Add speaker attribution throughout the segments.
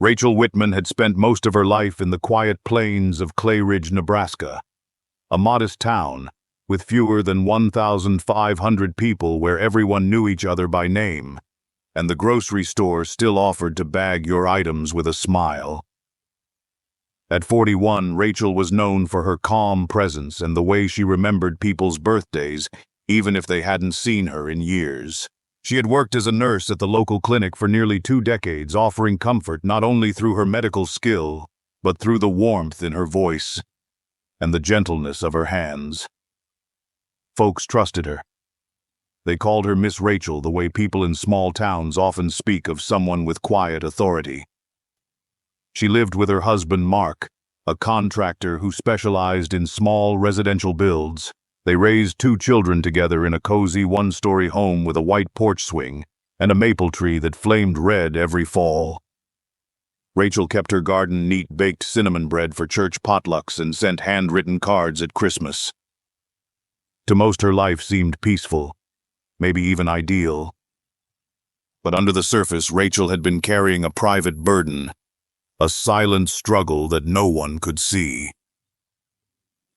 Speaker 1: Rachel Whitman had spent most of her life in the quiet plains of Clay Ridge, Nebraska, a modest town with fewer than 1,500 people where everyone knew each other by name, and the grocery store still offered to bag your items with a smile. At 41, Rachel was known for her calm presence and the way she remembered people's birthdays, even if they hadn't seen her in years. She had worked as a nurse at the local clinic for nearly 2 decades, offering comfort not only through her medical skill, but through the warmth in her voice and the gentleness of her hands. Folks trusted her. They called her Miss Rachel the way people in small towns often speak of someone with quiet authority. She lived with her husband Mark, a contractor who specialized in small residential builds. They raised 2 children together in a cozy 1-story home with a white porch swing and a maple tree that flamed red every fall. Rachel kept her garden neat, baked cinnamon bread for church potlucks and sent handwritten cards at Christmas. To most, her life seemed peaceful, maybe even ideal. But under the surface, Rachel had been carrying a private burden, a silent struggle that no one could see.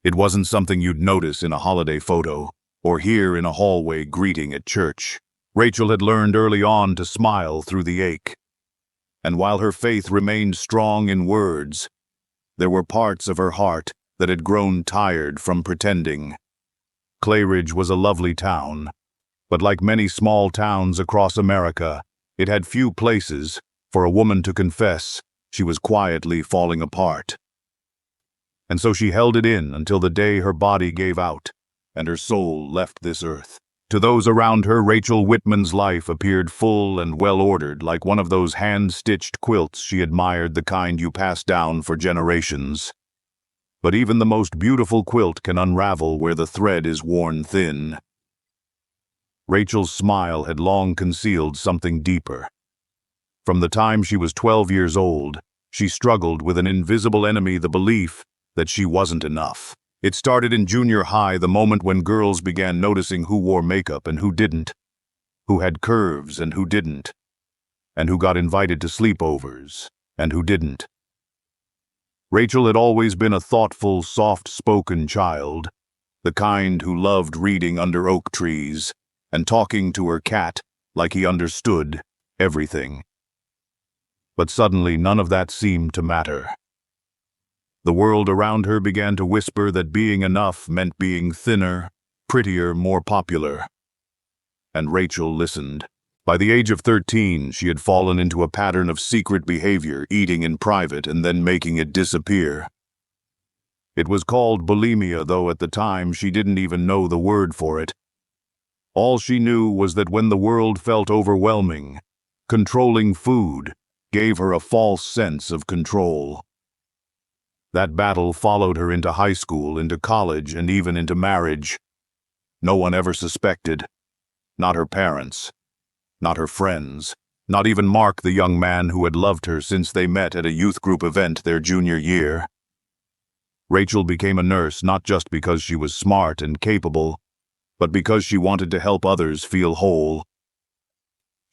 Speaker 1: It wasn't something you'd notice in a holiday photo or hear in a hallway greeting at church. Rachel had learned early on to smile through the ache. And while her faith remained strong in words, there were parts of her heart that had grown tired from pretending. Clay Ridge was a lovely town, but like many small towns across America, it had few places for a woman to confess she was quietly falling apart. And so she held it in until the day her body gave out and her soul left this earth. To those around her, Rachel Whitman's life appeared full and well-ordered, like one of those hand-stitched quilts she admired, the kind you pass down for generations. But even the most beautiful quilt can unravel where the thread is worn thin. Rachel's smile had long concealed something deeper. From the time she was 12 years old, she struggled with an invisible enemy, the belief that she wasn't enough. It started in junior high, the moment when girls began noticing who wore makeup and who didn't, who had curves and who didn't, and who got invited to sleepovers and who didn't. Rachel had always been a thoughtful, soft-spoken child, the kind who loved reading under oak trees and talking to her cat like he understood everything. But suddenly none of that seemed to matter. The world around her began to whisper that being enough meant being thinner, prettier, more popular. And Rachel listened. By the age of 13, she had fallen into a pattern of secret behavior, eating in private and then making it disappear. It was called bulimia, though at the time she didn't even know the word for it. All she knew was that when the world felt overwhelming, controlling food gave her a false sense of control. That battle followed her into high school, into college, and even into marriage. No one ever suspected. Not her parents. Not her friends. Not even Mark, the young man who had loved her since they met at a youth group event their junior year. Rachel became a nurse not just because she was smart and capable, but because she wanted to help others feel whole.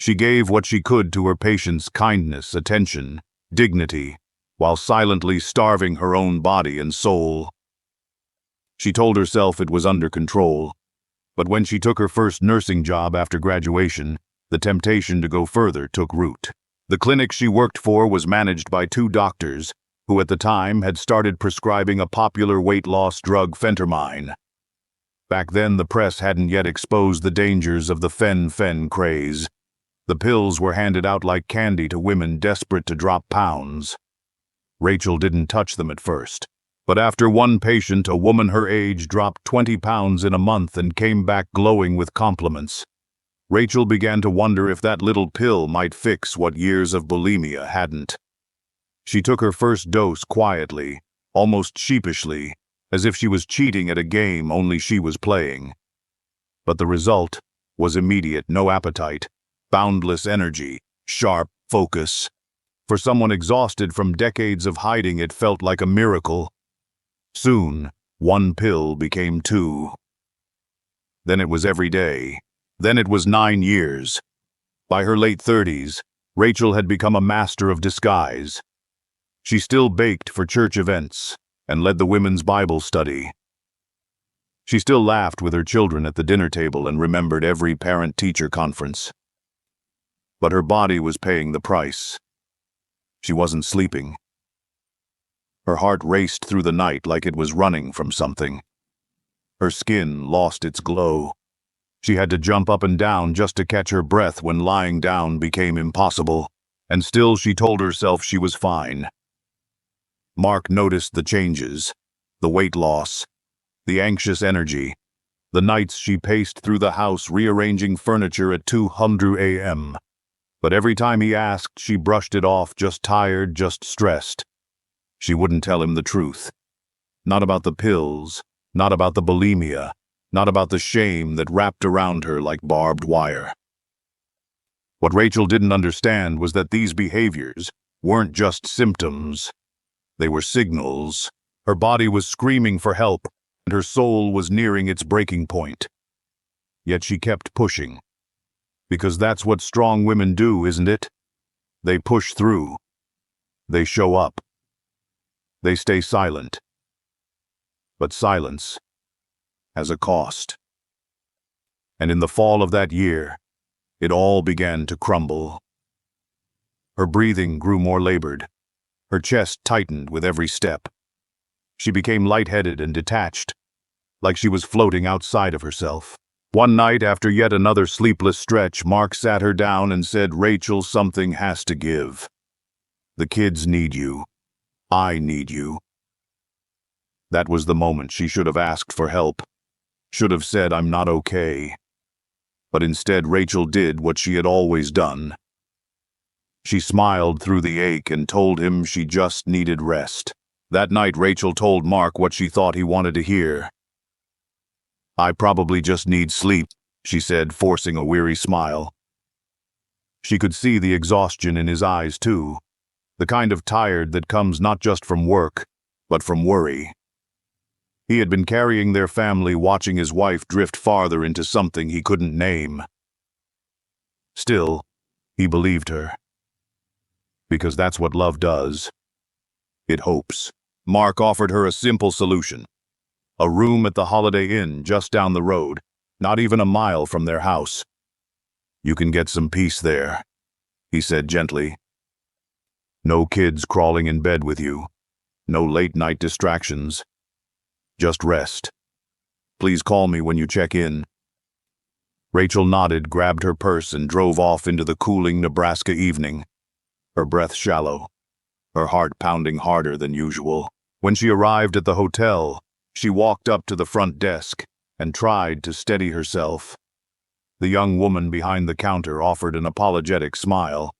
Speaker 1: She gave what she could to her patients: kindness, attention, dignity, while silently starving her own body and soul. She told herself it was under control, but when she took her first nursing job after graduation, the temptation to go further took root. The clinic she worked for was managed by 2 doctors who at the time had started prescribing a popular weight loss drug, phentermine. Back then, the press hadn't yet exposed the dangers of the fen craze. The pills were handed out like candy to women desperate to drop pounds. Rachel didn't touch them at first, but after one patient, a woman her age, dropped 20 pounds in a month and came back glowing with compliments. Rachel began to wonder if that little pill might fix what years of bulimia hadn't. She took her first dose quietly, almost sheepishly, as if she was cheating at a game only she was playing. But the result was immediate: no appetite, boundless energy, sharp focus. For someone exhausted from decades of hiding, it felt like a miracle. Soon, 1 pill became 2. Then it was every day. Then it was 9 years. By her late 30s, Rachel had become a master of disguise. She still baked for church events and led the women's Bible study. She still laughed with her children at the dinner table and remembered every parent-teacher conference. But her body was paying the price. She wasn't sleeping. Her heart raced through the night like it was running from something. Her skin lost its glow. She had to jump up and down just to catch her breath when lying down became impossible, and still she told herself she was fine. Mark noticed the changes, the weight loss, the anxious energy, the nights she paced through the house rearranging furniture at 200 a.m. But every time he asked, she brushed it off, just tired, just stressed. She wouldn't tell him the truth. Not about the pills, not about the bulimia, not about the shame that wrapped around her like barbed wire. What Rachel didn't understand was that these behaviors weren't just symptoms. They were signals. Her body was screaming for help, and her soul was nearing its breaking point. Yet she kept pushing. Because that's what strong women do, isn't it? They push through. They show up. They stay silent. But silence has a cost. And in the fall of that year, it all began to crumble. Her breathing grew more labored. Her chest tightened with every step. She became lightheaded and detached, like she was floating outside of herself. One night, after yet another sleepless stretch, Mark sat her down and said, "Rachel, something has to give. The kids need you. I need you." That was the moment she should have asked for help. Should have said, "I'm not okay." But instead, Rachel did what she had always done. She smiled through the ache and told him she just needed rest. That night, Rachel told Mark what she thought he wanted to hear. "I probably just need sleep," she said, forcing a weary smile. She could see the exhaustion in his eyes, too, the kind of tired that comes not just from work, but from worry. He had been carrying their family, watching his wife drift farther into something he couldn't name. Still, he believed her. Because that's what love does. It hopes. Mark offered her a simple solution. A room at the Holiday Inn just down the road, not even a mile from their house. "You can get some peace there," he said gently. "No kids crawling in bed with you. No late-night distractions. Just rest. Please call me when you check in." Rachel nodded, grabbed her purse, and drove off into the cooling Nebraska evening, her breath shallow, her heart pounding harder than usual. When she arrived at the hotel, she walked up to the front desk and tried to steady herself. The young woman behind the counter offered an apologetic smile.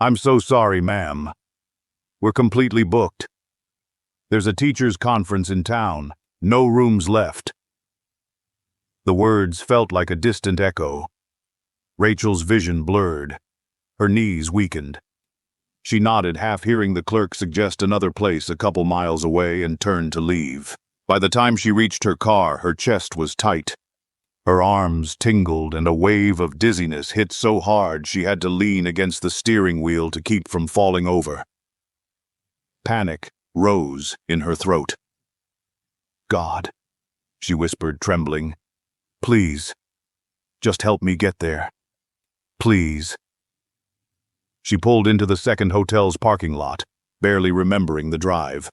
Speaker 1: "I'm so sorry, ma'am. We're completely booked. There's a teachers' conference in town. No rooms left." The words felt like a distant echo. Rachel's vision blurred. Her knees weakened. She nodded, half hearing the clerk suggest another place a couple miles away, and turned to leave. By the time she reached her car, her chest was tight. Her arms tingled, and a wave of dizziness hit so hard she had to lean against the steering wheel to keep from falling over. Panic rose in her throat. "God," she whispered, trembling. "Please, just help me get there. Please." She pulled into the second hotel's parking lot, barely remembering the drive.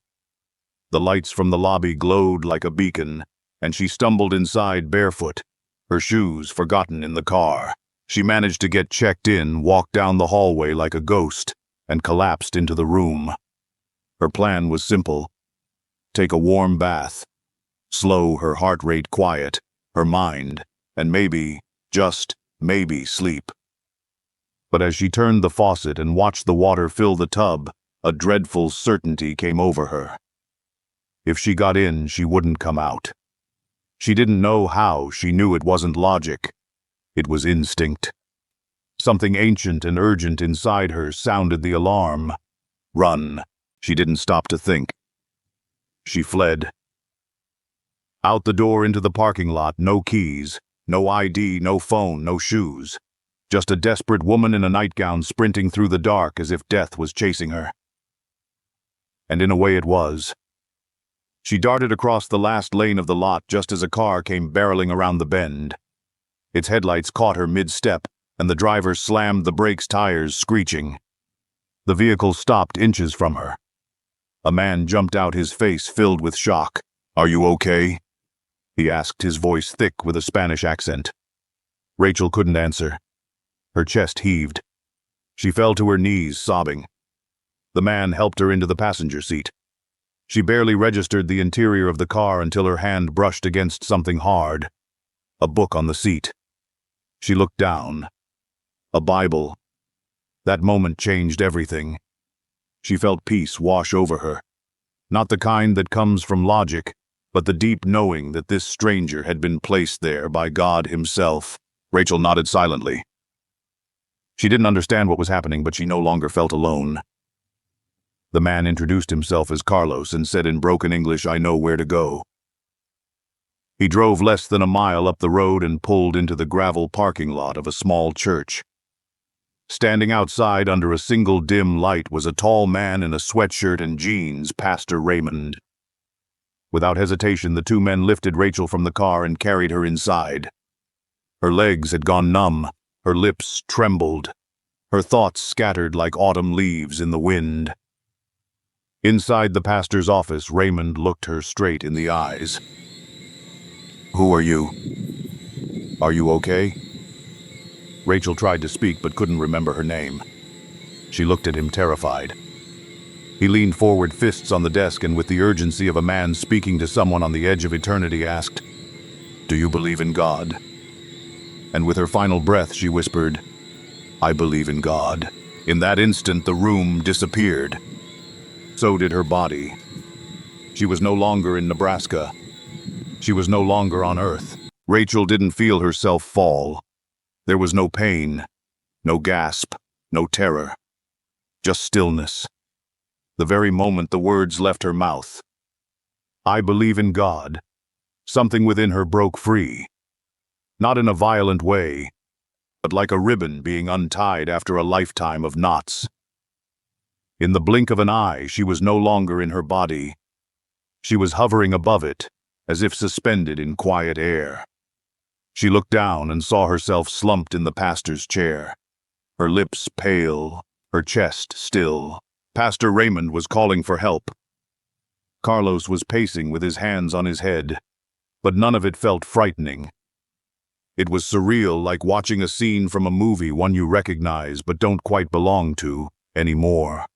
Speaker 1: The lights from the lobby glowed like a beacon, and she stumbled inside barefoot, her shoes forgotten in the car. She managed to get checked in, walked down the hallway like a ghost, and collapsed into the room. Her plan was simple. Take a warm bath, slow her heart rate quiet, her mind, and maybe, just maybe, sleep. But as she turned the faucet and watched the water fill the tub, a dreadful certainty came over her. If she got in, she wouldn't come out. She didn't know how. She knew it wasn't logic. It was instinct. Something ancient and urgent inside her sounded the alarm. Run. She didn't stop to think. She fled. Out the door into the parking lot, no keys, no ID, no phone, no shoes. just a desperate woman in a nightgown sprinting through the dark as if death was chasing her. And in a way it was. She darted across the last lane of the lot just as a car came barreling around the bend. Its headlights caught her mid-step, and the driver slammed the brakes, tires screeching. The vehicle stopped inches from her. A man jumped out, his face filled with shock. "Are you okay?" he asked, his voice thick with a Spanish accent. Rachel couldn't answer. Her chest heaved. She fell to her knees, sobbing. The man helped her into the passenger seat. She barely registered the interior of the car until her hand brushed against something hard. A book on the seat. She looked down. A Bible. That moment changed everything. She felt peace wash over her. Not the kind that comes from logic, but the deep knowing that this stranger had been placed there by God himself. Rachel nodded silently. She didn't understand what was happening, but she no longer felt alone. The man introduced himself as Carlos and said in broken English, "I know where to go." He drove less than a mile up the road and pulled into the gravel parking lot of a small church. Standing outside under a single dim light was a tall man in a sweatshirt and jeans, Pastor Raymond. Without hesitation, the two men lifted Rachel from the car and carried her inside. Her legs had gone numb, her lips trembled, her thoughts scattered like autumn leaves in the wind. Inside the pastor's office, Raymond looked her straight in the eyes. "Who are you? Are you okay?" Rachel tried to speak but couldn't remember her name. She looked at him, terrified. He leaned forward, fists on the desk, and with the urgency of a man speaking to someone on the edge of eternity asked, "Do you believe in God?" And with her final breath she whispered, "I believe in God." In that instant the room disappeared. So did her body. She was no longer in Nebraska. She was no longer on Earth. Rachel didn't feel herself fall. There was no pain, no gasp, no terror. Just stillness. The very moment the words left her mouth, "I believe in God," something within her broke free. Not in a violent way, but like a ribbon being untied after a lifetime of knots. In the blink of an eye, she was no longer in her body. She was hovering above it, as if suspended in quiet air. She looked down and saw herself slumped in the pastor's chair, her lips pale, her chest still. Pastor Raymond was calling for help. Carlos was pacing with his hands on his head, but none of it felt frightening. It was surreal, like watching a scene from a movie, one you recognize but don't quite belong to anymore.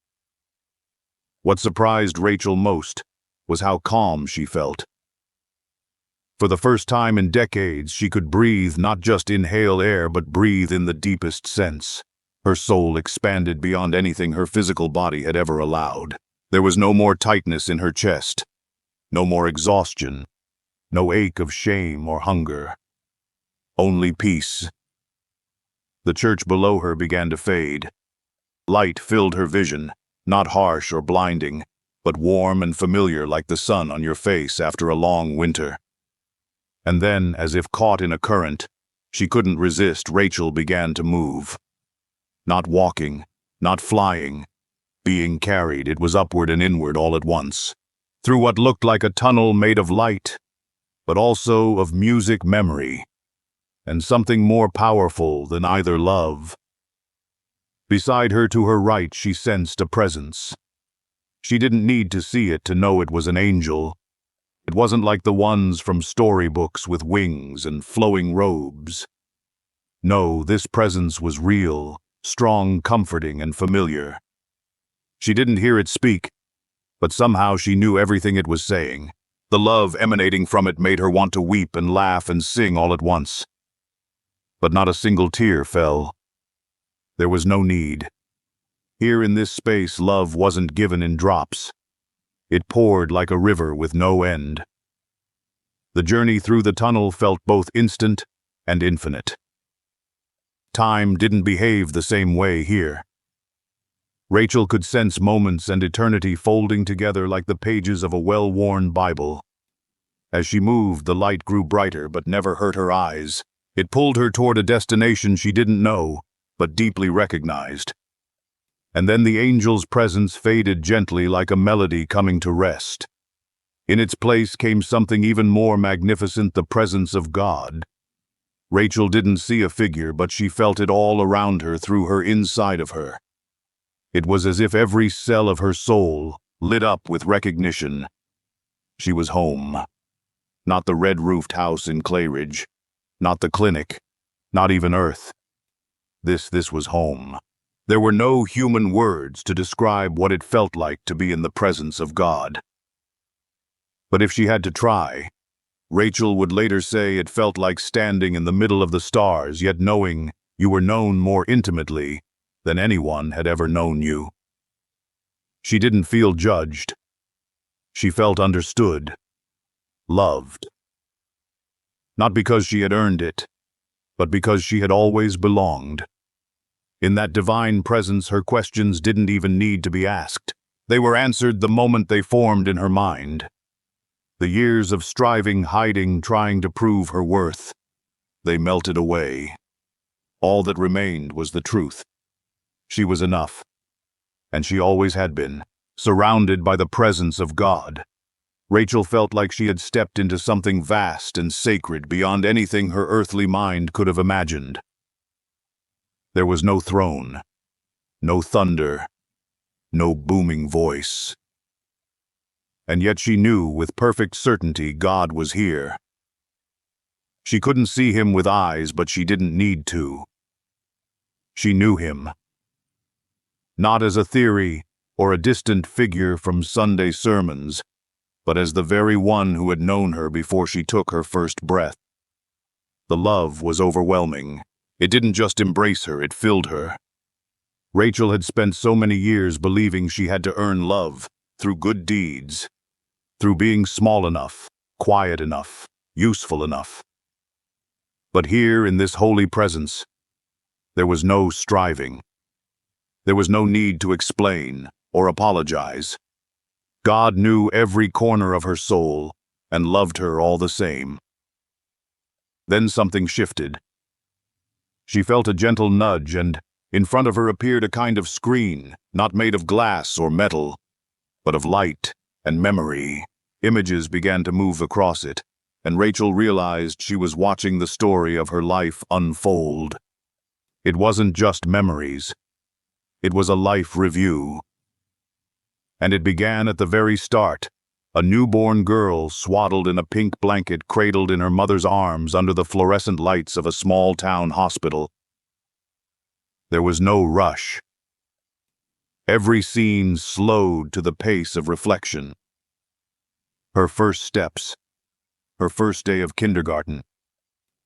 Speaker 1: What surprised Rachel most was how calm she felt. For the first time in decades, she could breathe, not just inhale air, but breathe in the deepest sense. Her soul expanded beyond anything her physical body had ever allowed. There was no more tightness in her chest, no more exhaustion, no ache of shame or hunger. Only peace. The church below her began to fade. Light filled her vision, not harsh or blinding, but warm and familiar, like the sun on your face after a long winter. And then, as if caught in a current, she couldn't resist, Rachel began to move. Not walking, not flying, being carried. It was upward and inward all at once, through what looked like a tunnel made of light, but also of music, memory, and something more powerful than either love. Beside her, to her right, she sensed a presence. She didn't need to see it to know it was an angel. It wasn't like the ones from storybooks with wings and flowing robes. No, this presence was real, strong, comforting, and familiar. She didn't hear it speak, but somehow she knew everything it was saying. The love emanating from it made her want to weep and laugh and sing all at once. But not a single tear fell. There was no need. Here in this space, love wasn't given in drops. It poured like a river with no end. The journey through the tunnel felt both instant and infinite. Time didn't behave the same way here. Rachel could sense moments and eternity folding together like the pages of a well-worn Bible. As she moved, the light grew brighter but never hurt her eyes. It pulled her toward a destination she didn't know, but deeply recognized. And then the angel's presence faded gently like a melody coming to rest. In its place came something even more magnificent, the presence of God. Rachel didn't see a figure, but she felt it all around her, through her, inside of her. It was as if every cell of her soul lit up with recognition. She was home. Not the red-roofed house in Clayridge, not the clinic, not even Earth. This was home. There were no human words to describe what it felt like to be in the presence of God. But if she had to try, Rachel would later say it felt like standing in the middle of the stars, yet knowing you were known more intimately than anyone had ever known you. She didn't feel judged. She felt understood, loved. Not because she had earned it, but because she had always belonged. In that divine presence, her questions didn't even need to be asked. They were answered the moment they formed in her mind. The years of striving, hiding, trying to prove her worth, they melted away. All that remained was the truth. She was enough, and she always had been, surrounded by the presence of God. Rachel felt like she had stepped into something vast and sacred beyond anything her earthly mind could have imagined. There was no throne, no thunder, no booming voice. And yet she knew with perfect certainty God was here. She couldn't see him with eyes, but she didn't need to. She knew him. Not as a theory or a distant figure from Sunday sermons, but as the very one who had known her before she took her first breath. The love was overwhelming. It didn't just embrace her, it filled her. Rachel had spent so many years believing she had to earn love through good deeds, through being small enough, quiet enough, useful enough. But here, in this holy presence, there was no striving. There was no need to explain or apologize. God knew every corner of her soul and loved her all the same. Then something shifted. She felt a gentle nudge, and in front of her appeared a kind of screen, not made of glass or metal, but of light and memory. Images began to move across it, and Rachel realized she was watching the story of her life unfold. It wasn't just memories. It was a life review. And it began at the very start. A newborn girl swaddled in a pink blanket, cradled in her mother's arms under the fluorescent lights of a small-town hospital. There was no rush. Every scene slowed to the pace of reflection. Her first steps, her first day of kindergarten,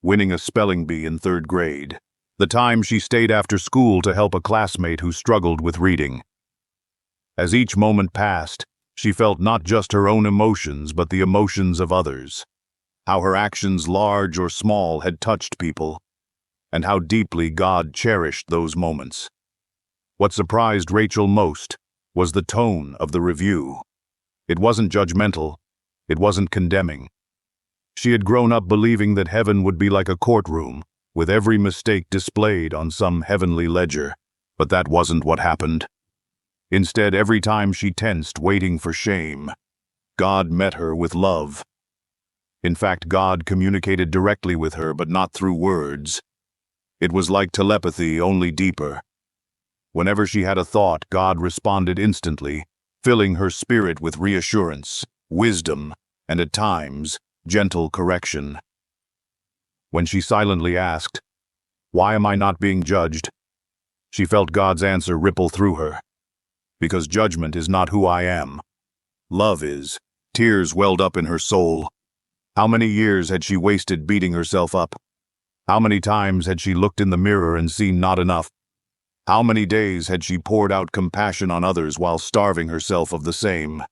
Speaker 1: winning a spelling bee in 3rd grade, the time she stayed after school to help a classmate who struggled with reading. As each moment passed, she felt not just her own emotions, but the emotions of others. How her actions, large or small, had touched people, and how deeply God cherished those moments. What surprised Rachel most was the tone of the review. It wasn't judgmental. It wasn't condemning. She had grown up believing that heaven would be like a courtroom, with every mistake displayed on some heavenly ledger. But that wasn't what happened. Instead, every time she tensed, waiting for shame, God met her with love. In fact, God communicated directly with her, but not through words. It was like telepathy, only deeper. Whenever she had a thought, God responded instantly, filling her spirit with reassurance, wisdom, and at times, gentle correction. When she silently asked, "Why am I not being judged?" she felt God's answer ripple through her. Because judgment is not who I am. Love is. Tears welled up in her soul. How many years had she wasted beating herself up? How many times had she looked in the mirror and seen not enough? How many days had she poured out compassion on others while starving herself of the same?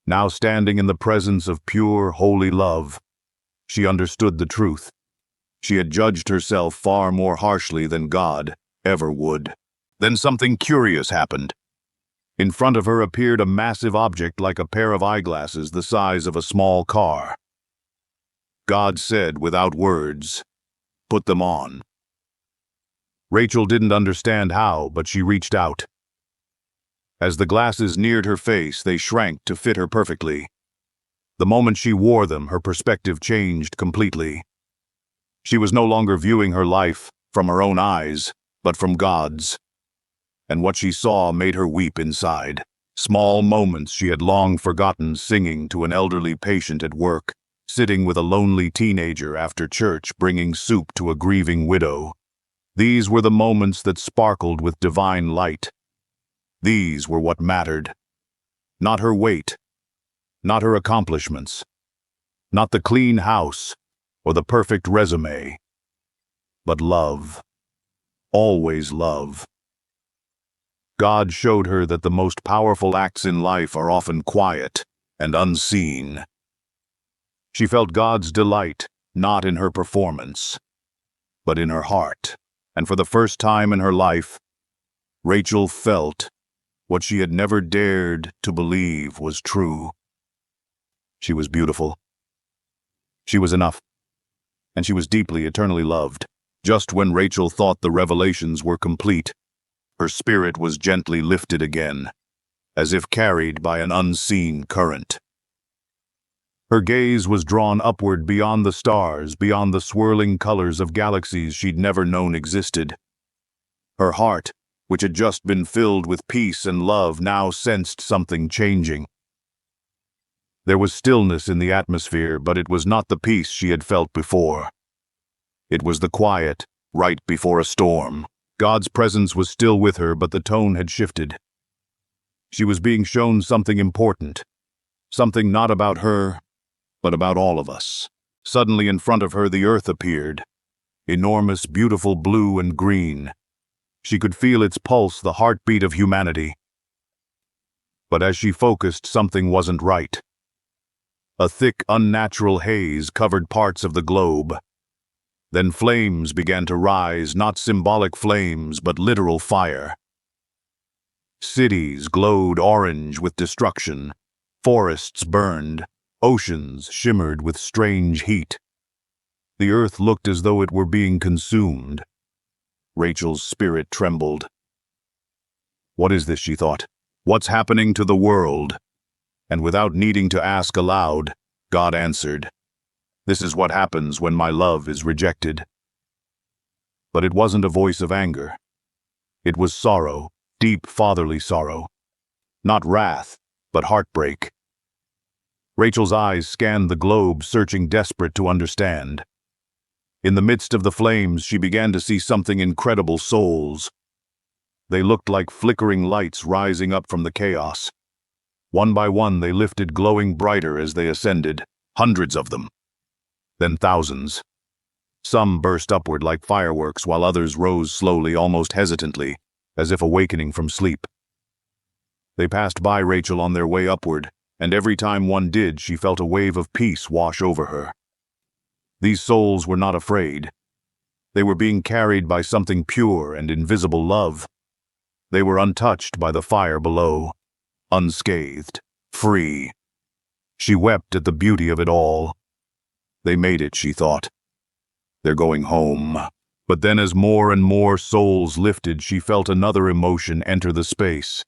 Speaker 1: Now, standing in the presence of pure, holy love, she understood the truth. She had judged herself far more harshly than God ever would. Then something curious happened. In front of her appeared a massive object like a pair of eyeglasses the size of a small car. God said without words, "Put them on." Rachel didn't understand how, but she reached out. As the glasses neared her face, they shrank to fit her perfectly. The moment she wore them, her perspective changed completely. She was no longer viewing her life from her own eyes, but from God's. And what she saw made her weep inside. Small moments she had long forgotten, singing to an elderly patient at work, sitting with a lonely teenager after church, bringing soup to a grieving widow. These were the moments that sparkled with divine light. These were what mattered. Not her weight, not her accomplishments, not the clean house or the perfect resume, but love. Always love. God showed her that the most powerful acts in life are often quiet and unseen. She felt God's delight, not in her performance, but in her heart. And for the first time in her life, Rachel felt what she had never dared to believe was true. She was beautiful. She was enough. And she was deeply, eternally loved. Just when Rachel thought the revelations were complete, her spirit was gently lifted again, as if carried by an unseen current. Her gaze was drawn upward beyond the stars, beyond the swirling colors of galaxies she'd never known existed. Her heart, which had just been filled with peace and love, now sensed something changing. There was stillness in the atmosphere, but it was not the peace she had felt before. It was the quiet, right before a storm. God's presence was still with her, but the tone had shifted. She was being shown something important, something not about her, but about all of us. Suddenly in front of her the earth appeared, enormous, beautiful, blue and green. She could feel its pulse, the heartbeat of humanity. But as she focused, something wasn't right. A thick, unnatural haze covered parts of the globe. Then flames began to rise, not symbolic flames, but literal fire. Cities glowed orange with destruction. Forests burned. Oceans shimmered with strange heat. The earth looked as though it were being consumed. Rachel's spirit trembled. What is this, she thought? What's happening to the world? And without needing to ask aloud, God answered, "This is what happens when my love is rejected." But it wasn't a voice of anger. It was sorrow, deep fatherly sorrow. Not wrath, but heartbreak. Rachel's eyes scanned the globe, searching, desperate to understand. In the midst of the flames, she began to see something incredible: souls. They looked like flickering lights rising up from the chaos. One by one, they lifted, glowing brighter as they ascended, hundreds of them. Then thousands. Some burst upward like fireworks, while others rose slowly, almost hesitantly, as if awakening from sleep. They passed by Rachel on their way upward, and every time one did, she felt a wave of peace wash over her. These souls were not afraid. They were being carried by something pure and invisible: love. They were untouched by the fire below, unscathed, free. She wept at the beauty of it all. They made it, she thought. They're going home. But then, as more and more souls lifted, she felt another emotion enter the space.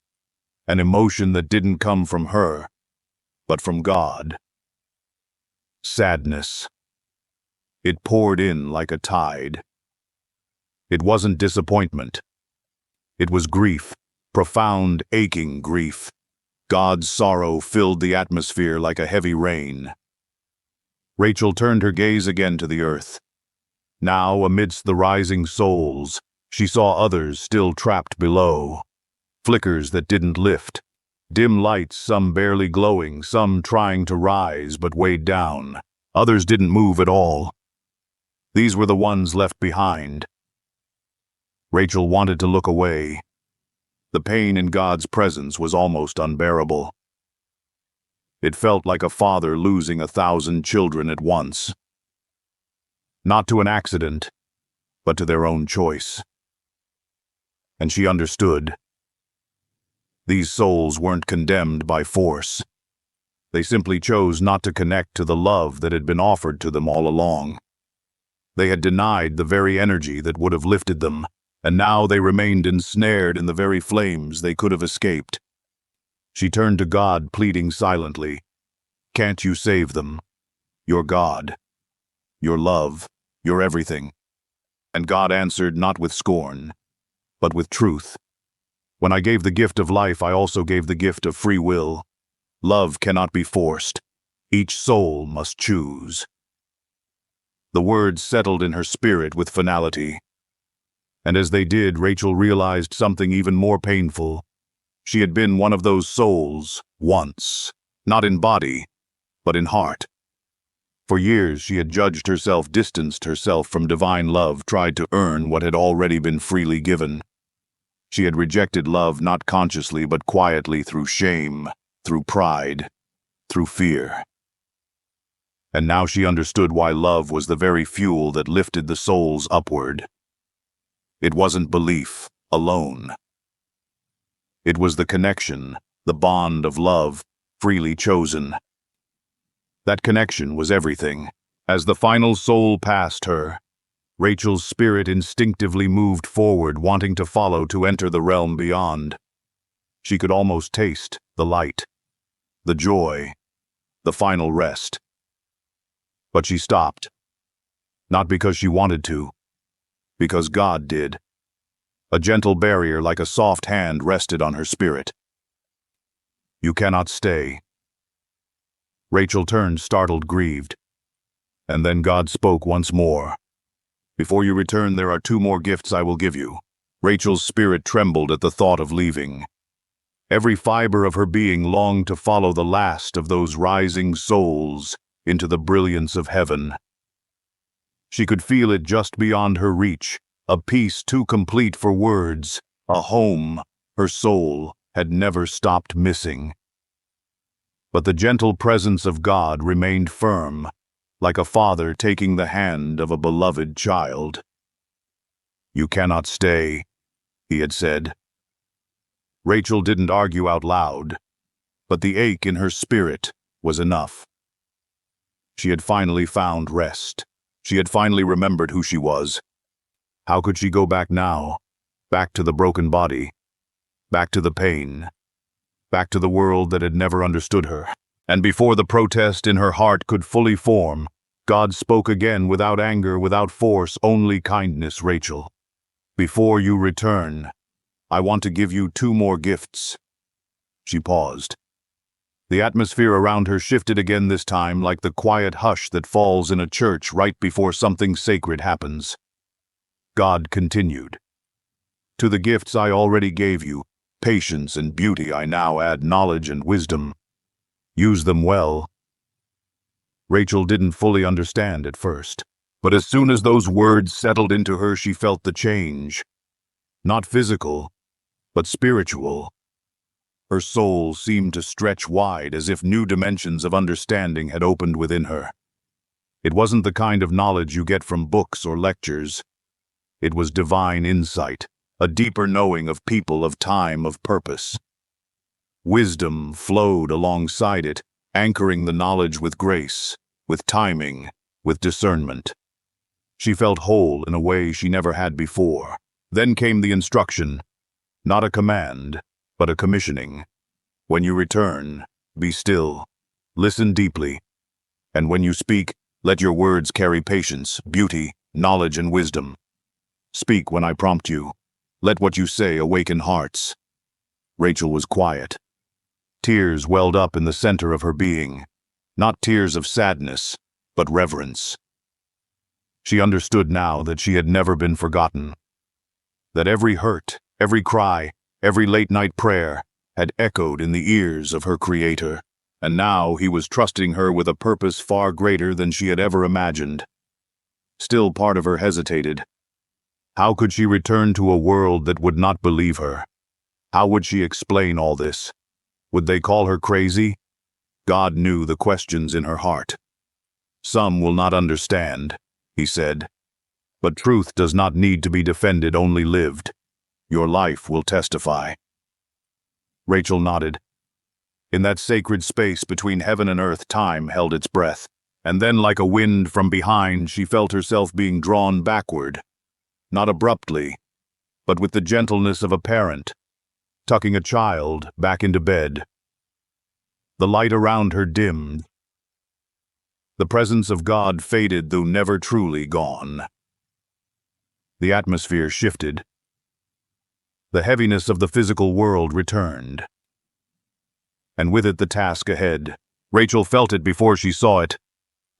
Speaker 1: An emotion that didn't come from her, but from God. Sadness. It poured in like a tide. It wasn't disappointment. It was grief, profound, aching grief. God's sorrow filled the atmosphere like a heavy rain. Rachel turned her gaze again to the earth. Now, amidst the rising souls, she saw others still trapped below. Flickers that didn't lift. Dim lights, some barely glowing, some trying to rise but weighed down. Others didn't move at all. These were the ones left behind. Rachel wanted to look away. The pain in God's presence was almost unbearable. It felt like a father losing 1,000 children at once. Not to an accident, but to their own choice. And she understood. These souls weren't condemned by force. They simply chose not to connect to the love that had been offered to them all along. They had denied the very energy that would have lifted them. and now they remained ensnared in the very flames they could have escaped. She turned to God, pleading silently, "Can't you save them? You're God. Your love. Your everything." And God answered not with scorn, but with truth. "When I gave the gift of life, I also gave the gift of free will. Love cannot be forced. Each soul must choose." The words settled in her spirit with finality. And as they did, Rachel realized something even more painful. She had been one of those souls once, not in body, but in heart. For years she had judged herself, distanced herself from divine love, tried to earn what had already been freely given. She had rejected love not consciously but quietly, through shame, through pride, through fear. And now she understood why love was the very fuel that lifted the souls upward. It wasn't belief alone. It was the connection, the bond of love, freely chosen. That connection was everything. As the final soul passed her, Rachel's spirit instinctively moved forward, wanting to follow, to enter the realm beyond. She could almost taste the light, the joy, the final rest. But she stopped. Not because she wanted to, because God did. A gentle barrier, like a soft hand, rested on her spirit. "You cannot stay." Rachel turned, startled, grieved. And then God spoke once more. "Before you return, there are 2 more gifts I will give you." Rachel's spirit trembled at the thought of leaving. Every fiber of her being longed to follow the last of those rising souls into the brilliance of heaven. She could feel it just beyond her reach, a peace too complete for words, a home her soul had never stopped missing. But the gentle presence of God remained firm, like a father taking the hand of a beloved child. "You cannot stay," he had said. Rachel didn't argue out loud, but the ache in her spirit was enough. She had finally found rest. She had finally remembered who she was. How could she go back now? Back to the broken body, back to the pain, back to the world that had never understood her. And before the protest in her heart could fully form, God spoke again, without anger, without force, only kindness. "Rachel, before you return, I want to give you 2 more gifts." She paused. The atmosphere around her shifted again, this time like the quiet hush that falls in a church right before something sacred happens. God continued, "To the gifts I already gave you, patience and beauty, I now add knowledge and wisdom. Use them well." Rachel didn't fully understand at first, but as soon as those words settled into her, she felt the change. Not physical, but spiritual. Her soul seemed to stretch wide, as if new dimensions of understanding had opened within her. It wasn't the kind of knowledge you get from books or lectures. It was divine insight, a deeper knowing of people, of time, of purpose. Wisdom flowed alongside it, anchoring the knowledge with grace, with timing, with discernment. She felt whole in a way she never had before. Then came the instruction, not a command, but a commissioning. "When you return, be still, listen deeply, and when you speak, let your words carry patience, beauty, knowledge, and wisdom. Speak when I prompt you. Let what you say awaken hearts." Rachel was quiet. Tears welled up in the center of her being, not tears of sadness, but reverence. She understood now that she had never been forgotten, that every hurt, every cry, every late-night prayer had echoed in the ears of her Creator, and now he was trusting her with a purpose far greater than she had ever imagined. Still, part of her hesitated. How could she return to a world that would not believe her? How would she explain all this? Would they call her crazy? God knew the questions in her heart. "Some will not understand," he said. "But truth does not need to be defended, only lived. Your life will testify." Rachel nodded. In that sacred space between heaven and earth, time held its breath. And then, like a wind from behind, she felt herself being drawn backward. Not abruptly, but with the gentleness of a parent, tucking a child back into bed. The light around her dimmed. The presence of God faded, though never truly gone. The atmosphere shifted. The heaviness of the physical world returned. And with it the task ahead. Rachel felt it before she saw it.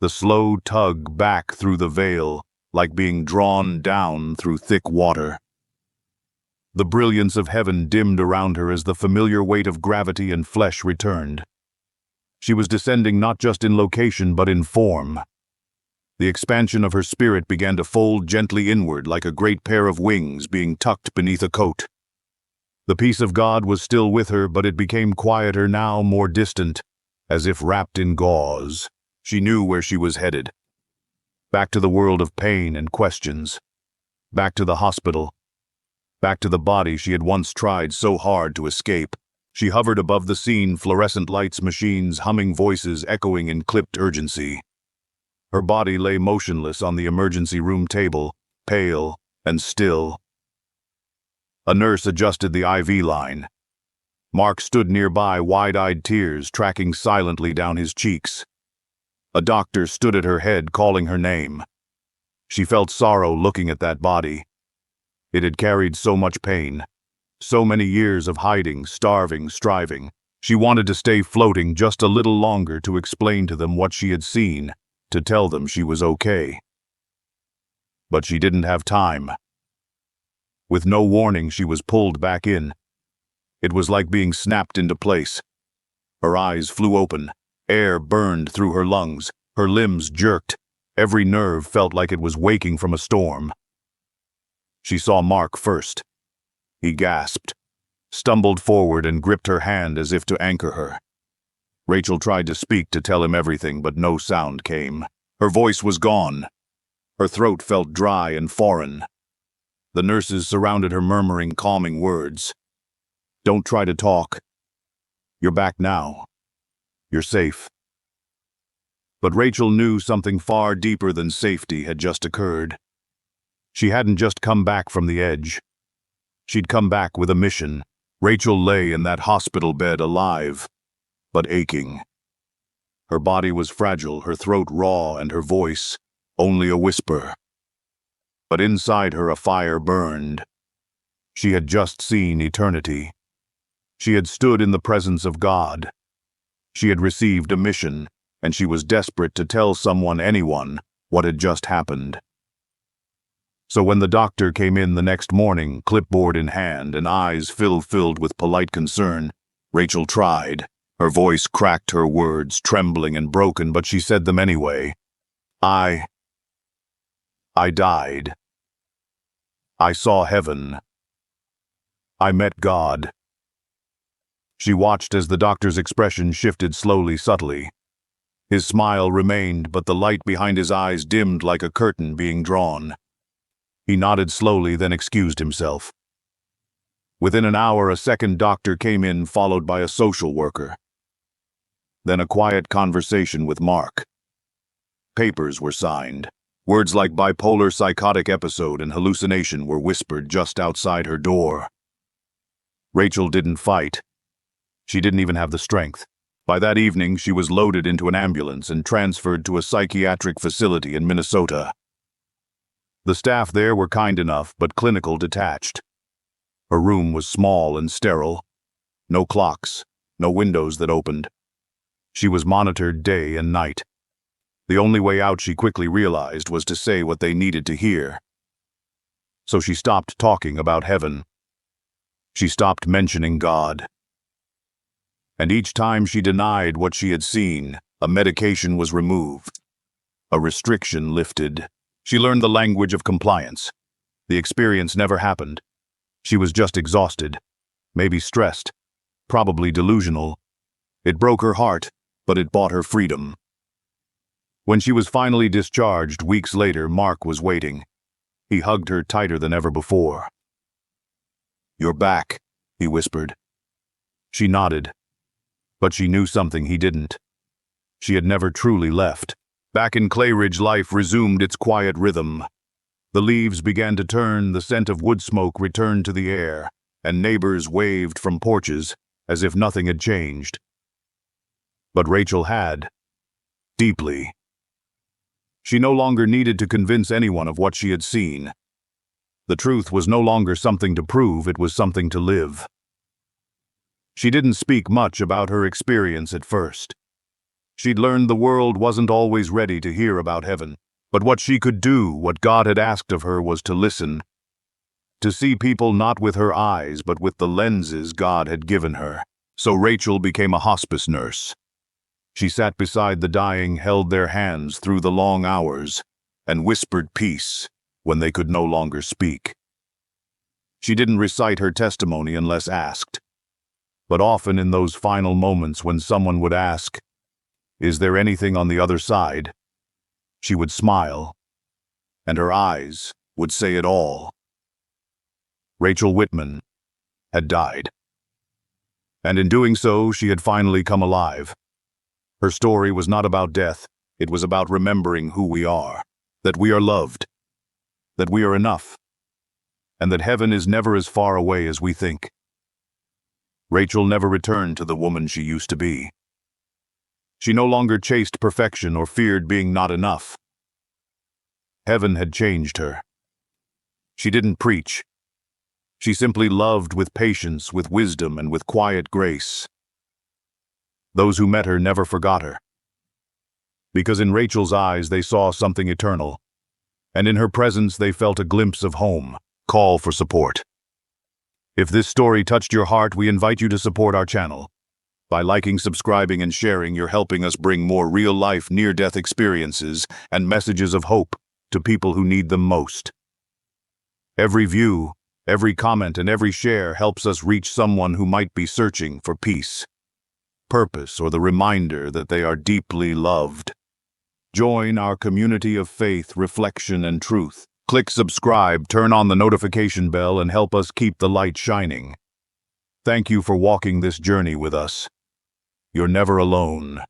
Speaker 1: The slow tug back through the veil, like being drawn down through thick water. The brilliance of heaven dimmed around her as the familiar weight of gravity and flesh returned. She was descending not just in location but in form. The expansion of her spirit began to fold gently inward like a great pair of wings being tucked beneath a coat. The peace of God was still with her, but it became quieter now, more distant, as if wrapped in gauze. She knew where she was headed. Back to the world of pain and questions. Back to the hospital. Back to the body she had once tried so hard to escape. She hovered above the scene, fluorescent lights, machines, humming voices echoing in clipped urgency. Her body lay motionless on the emergency room table, pale and still. A nurse adjusted the IV line. Mark stood nearby, wide-eyed, tears tracking silently down his cheeks. A doctor stood at her head, calling her name. She felt sorrow looking at that body. It had carried so much pain. So many years of hiding, starving, striving. She wanted to stay floating just a little longer to explain to them what she had seen, to tell them she was okay. But she didn't have time. With no warning, she was pulled back in. It was like being snapped into place. Her eyes flew open. Air burned through her lungs. Her limbs jerked. Every nerve felt like it was waking from a storm. She saw Mark first. He gasped, stumbled forward and gripped her hand as if to anchor her. Rachel tried to speak, to tell him everything, but no sound came. Her voice was gone. Her throat felt dry and foreign. The nurses surrounded her, murmuring calming words. "Don't try to talk. You're back now. You're safe." But Rachel knew something far deeper than safety had just occurred. She hadn't just come back from the edge. She'd come back with a mission. Rachel lay in that hospital bed, alive, but aching. Her body was fragile, her throat raw, and her voice only a whisper. But inside her a fire burned. She had just seen eternity. She had stood in the presence of God. She had received a mission, and she was desperate to tell someone, anyone, what had just happened. So when the doctor came in the next morning, clipboard in hand and eyes filled with polite concern, Rachel tried. Her voice cracked, her words trembling and broken, but she said them anyway. I died. I saw heaven. I met God." She watched as the doctor's expression shifted slowly, subtly. His smile remained, but the light behind his eyes dimmed like a curtain being drawn. He nodded slowly, then excused himself. Within an hour, a second doctor came in, followed by a social worker. Then a quiet conversation with Mark. Papers were signed. Words like bipolar, psychotic episode, and hallucination were whispered just outside her door. Rachel didn't fight. She didn't even have the strength. By that evening, she was loaded into an ambulance and transferred to a psychiatric facility in Minnesota. The staff there were kind enough, but clinical, detached. Her room was small and sterile. No clocks, no windows that opened. She was monitored day and night. The only way out, she quickly realized, was to say what they needed to hear. So she stopped talking about heaven. She stopped mentioning God. And each time she denied what she had seen, a medication was removed. A restriction lifted. She learned the language of compliance. The experience never happened. She was just exhausted, maybe stressed, probably delusional. It broke her heart, but it bought her freedom. When she was finally discharged weeks later, Mark was waiting. He hugged her tighter than ever before. "You're back," he whispered. She nodded, but she knew something he didn't. She had never truly left. Back in Clay Ridge, life resumed its quiet rhythm. The leaves began to turn, the scent of wood smoke returned to the air, and neighbors waved from porches as if nothing had changed. But Rachel had, deeply. She no longer needed to convince anyone of what she had seen. The truth was no longer something to prove, it was something to live. She didn't speak much about her experience at first. She'd learned the world wasn't always ready to hear about heaven. But what she could do, what God had asked of her, was to listen. To see people not with her eyes, but with the lenses God had given her. So Rachel became a hospice nurse. She sat beside the dying, held their hands through the long hours, and whispered peace when they could no longer speak. She didn't recite her testimony unless asked. But often in those final moments when someone would ask, "Is there anything on the other side?" she would smile, and her eyes would say it all. Rachel Whitman had died. And in doing so, she had finally come alive. Her story was not about death, it was about remembering who we are, that we are loved, that we are enough, and that heaven is never as far away as we think. Rachel never returned to the woman she used to be. She no longer chased perfection or feared being not enough. Heaven had changed her. She didn't preach. She simply loved with patience, with wisdom, and with quiet grace. Those who met her never forgot her. Because in Rachel's eyes they saw something eternal, and in her presence they felt a glimpse of home, call for support. If this story touched your heart, we invite you to support our channel. By liking, subscribing, and sharing, you're helping us bring more real-life, near-death experiences and messages of hope to people who need them most. Every view, every comment, and every share helps us reach someone who might be searching for peace, purpose, or the reminder that they are deeply loved. Join our community of faith, reflection, and truth. Click subscribe, turn on the notification bell, and help us keep the light shining. Thank you for walking this journey with us. You're never alone.